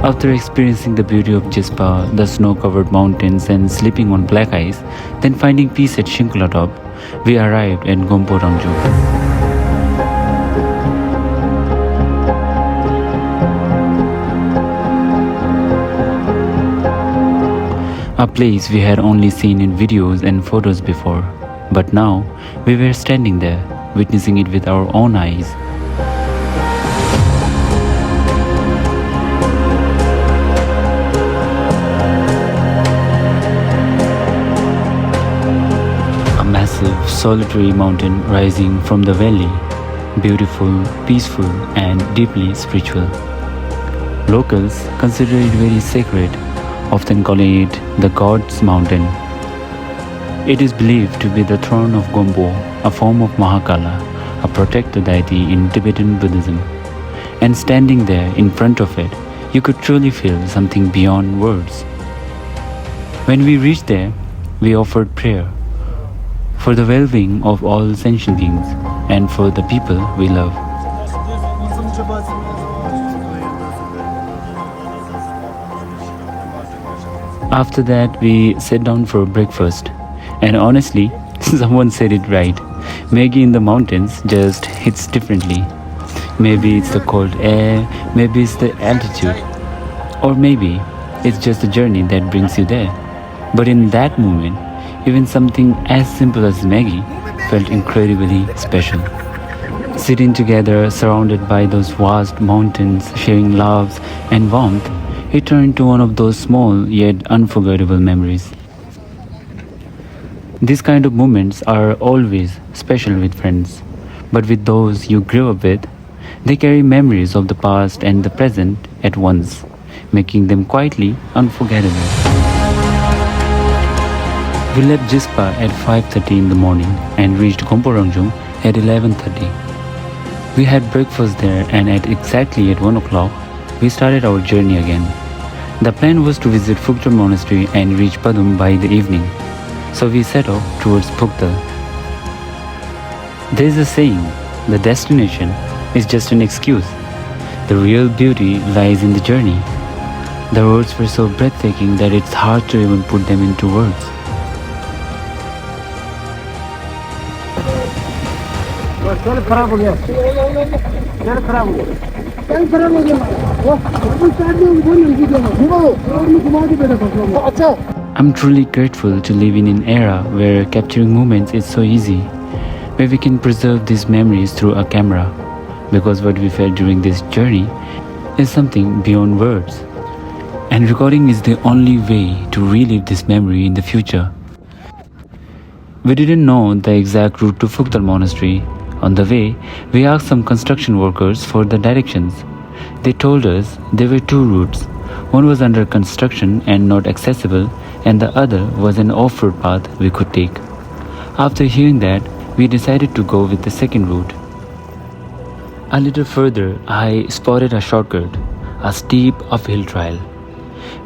After experiencing the beauty of Jispa, the snow-covered mountains and sleeping on black ice, then finding peace at Shinkula top, we arrived at Gonpo Rangjon. A place we had only seen in videos and photos before, but now we were standing there, witnessing it with our own eyes. A massive, solitary mountain rising from the valley, beautiful, peaceful, and deeply spiritual. Locals consider it very sacred, often calling it the God's Mountain. It is believed to be the throne of Gonpo, a form of Mahakala, a protector deity in Tibetan Buddhism. And standing there in front of it, you could truly feel something beyond words. When we reached there, we offered prayer for the well-being of all sentient beings and for the people we love. After that, we sat down for breakfast, and honestly, someone said it right. Maggie in the mountains just hits differently. Maybe it's the cold air, maybe it's the altitude, or maybe it's just the journey that brings you there. But in that moment, even something as simple as Maggie felt incredibly special. Sitting together, surrounded by those vast mountains, sharing laughs and warmth, it turned into one of those small yet unforgettable memories. These kind of moments are always special with friends, but with those you grew up with, they carry memories of the past and the present at once, making them quietly unforgettable. We left Jispa at 5:30 in the morning and reached Gonpo Rangjon at 11:30. We had breakfast there, and at exactly at 1 o'clock, we started our journey again. The plan was to visit Phuktar monastery and reach Padum by the evening, so we set off towards Phuktar. There is a saying, the destination is just an excuse. The real beauty lies in the journey. The roads were so breathtaking that it's hard to even put them into words. I'm truly grateful to live in an era where capturing moments is so easy, where we can preserve these memories through a camera, because what we felt during this journey is something beyond words. And recording is the only way to relive this memory in the future. We didn't know the exact route to Phuktar monastery. On the way, we asked some construction workers for the directions. They told us there were two routes. One was under construction and not accessible, and the other was an off-road path we could take. After hearing that, we decided to go with the second route. A little further, I spotted a shortcut, a steep uphill trail.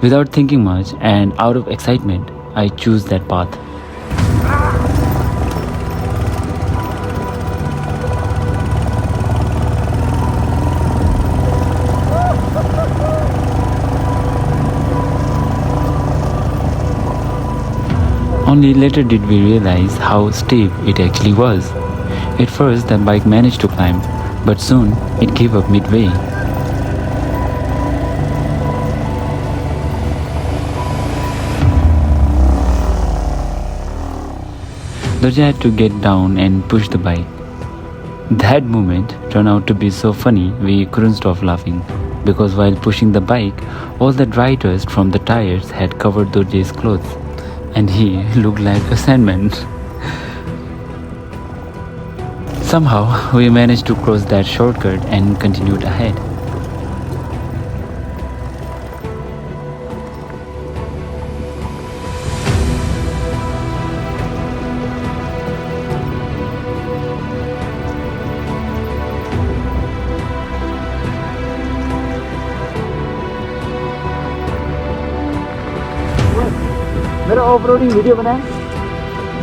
Without thinking much and out of excitement, I chose that path. Only later did we realize how steep it actually was. At first the bike managed to climb, but soon it gave up midway. Doja had to get down and push the bike. That moment turned out to be so funny we couldn't stop laughing, because while pushing the bike, all the dry dust from the tires had covered Doja's clothes, and he looked like a sandman. Somehow, we managed to cross that shortcut and continued ahead. मेरा off-roading video बनाए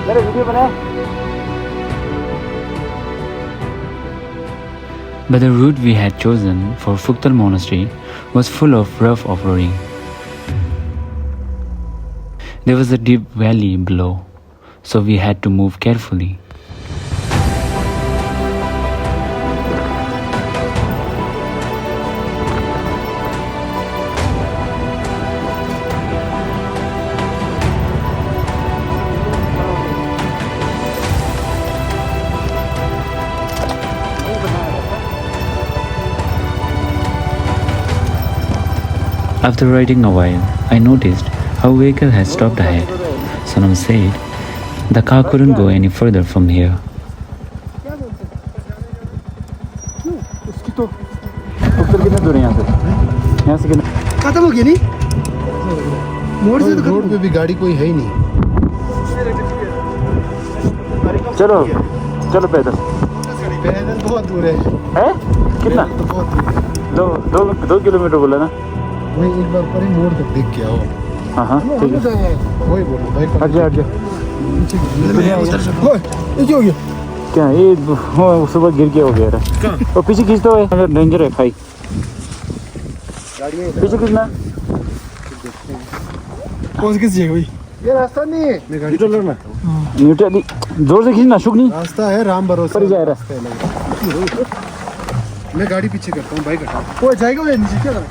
मेरा video बनाए But the route we had chosen for Phuktar monastery was full of rough off-roading. There was a deep valley below, so we had to move carefully. After riding a while, I noticed how a vehicle had stopped ahead. Sonam said the car couldn't go any further from here. उसकी तो doctor कितने दूर है यहाँ से कितने खत्म हो गया नहीं मोड़ से तो रोड पे भी गाड़ी कोई है ही नहीं चलो चलो पैदल पैदल बहुत दूर है कितना तो बहुत दूर 2 किलोमीटर बोला ना वही एक बार पर ही मोड़ तक देख के आओ हाँ ठीक है वही बोलो भाई हट जा ये क्या हो गया क्या ये सुबह गिर के हो गया और पीछे खींचते हुए डेंजर है भाई पीछे खींचना कौन से किस जगह भाई ये रास्ता नहीं है मैं गाड़ी तो लड़ना न्यूट्रल जोर से खींचना शुक नहीं रास्ता है राम भरोसा पर जा रहा मैं गाड़ी पीछे करता हूँ बाइक हटा वो जाएगा वो नीचे क्या करें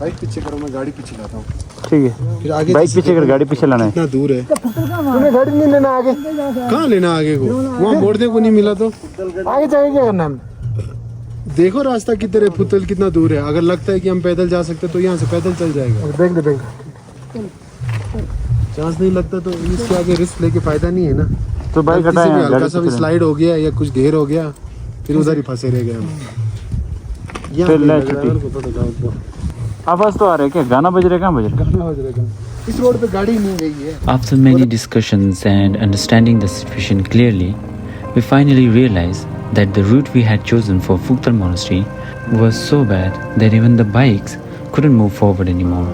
बाइक पीछे करो मैं गाड़ी पीछे लाता हूँ ठीक है फिर आगे बाइक पीछे कर गाड़ी पीछे लाना है इतना दूर है तुम्हें गाड़ी नहीं लेना आगे कहाँ लेना आगे को वहाँ मोड़ने को नहीं मिला तो आगे जाएंगे क्या करना हम देखो रास्ता किधर है फुतल कितना दूर है अगर लगता है कि हम पैदल जा सकते तो यहाँ से पैदल चल जाएगा बैंक चांस नहीं लगता तो इसके आगे रिस्क लेके फायदा नहीं है ना तो बाइक हटाएं हल्का सा भी स्लाइड हो गया या कुछ घेर हो गया फिर उधर ही फंसे रह गए हम आवाज तो आ रहा है क्या गाना बज रहा है कहाँ बज रहा है इस रोड पे गाड़ी नहीं गई है After many discussions and understanding the situation clearly, we finally realized that the route we had chosen for Phuktal Monastery was so bad that even the bikes couldn't move forward anymore.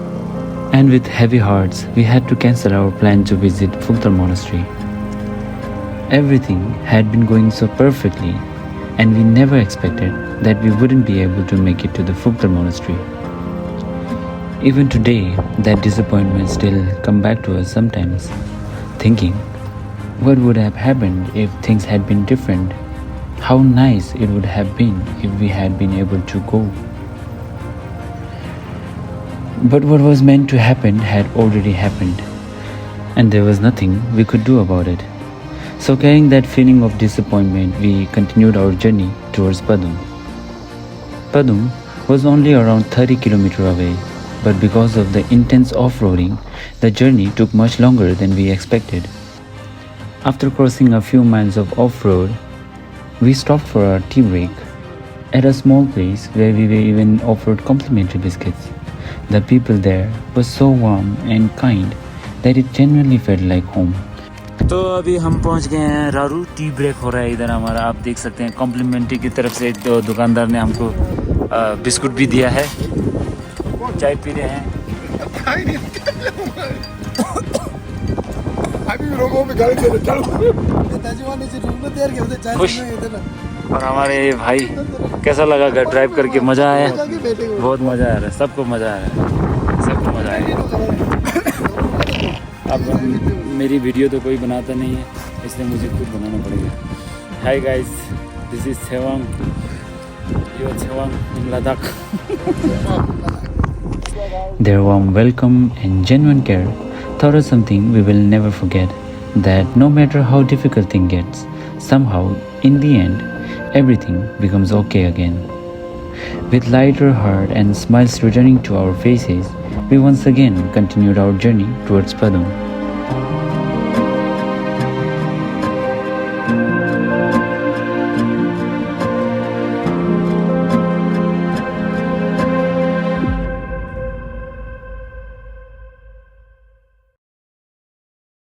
And with heavy hearts, we had to cancel our plan to visit Phuktal Monastery. Everything had been going so perfectly, and we never expected that we wouldn't be able to make it to the Phuktal Monastery. Even today, that disappointment still come back to us sometimes, thinking, what would have happened if things had been different? How nice it would have been if we had been able to go. But what was meant to happen had already happened, and there was nothing we could do about it. So carrying that feeling of disappointment, we continued our journey towards Padum. Padum was only around 30 kilometers away, but because of the intense off-roading, the journey took much longer than we expected. After crossing a few miles of off-road, we stopped for a tea break at a small place where we were even offered complimentary biscuits. The people there were so warm and kind that it genuinely felt like home. तो अभी हम पहुंच गए हैं रारू tea break हो रहा है इधर हमारा आप देख सकते हैं कॉम्प्लीमेंट्री की तरफ से दुकानदार ने हमको बिस्कुट भी दिया है चाय पी रहे हैं खुश और हमारे भाई कैसा लगा ड्राइव करके मज़ा आया बहुत मज़ा आ रहा है सबको मज़ा आ रहा है सबको मज़ा आया अब मेरी वीडियो तो कोई बनाता नहीं है इसलिए मुझे खुद बनाना पड़ेगा hi guys this is Chhewang in Ladakh Their warm welcome and genuine care taught us something we will never forget, that no matter how difficult thing gets, somehow in the end everything becomes okay again. With lighter heart and smiles returning to our faces, we once again continued our journey towards Padum.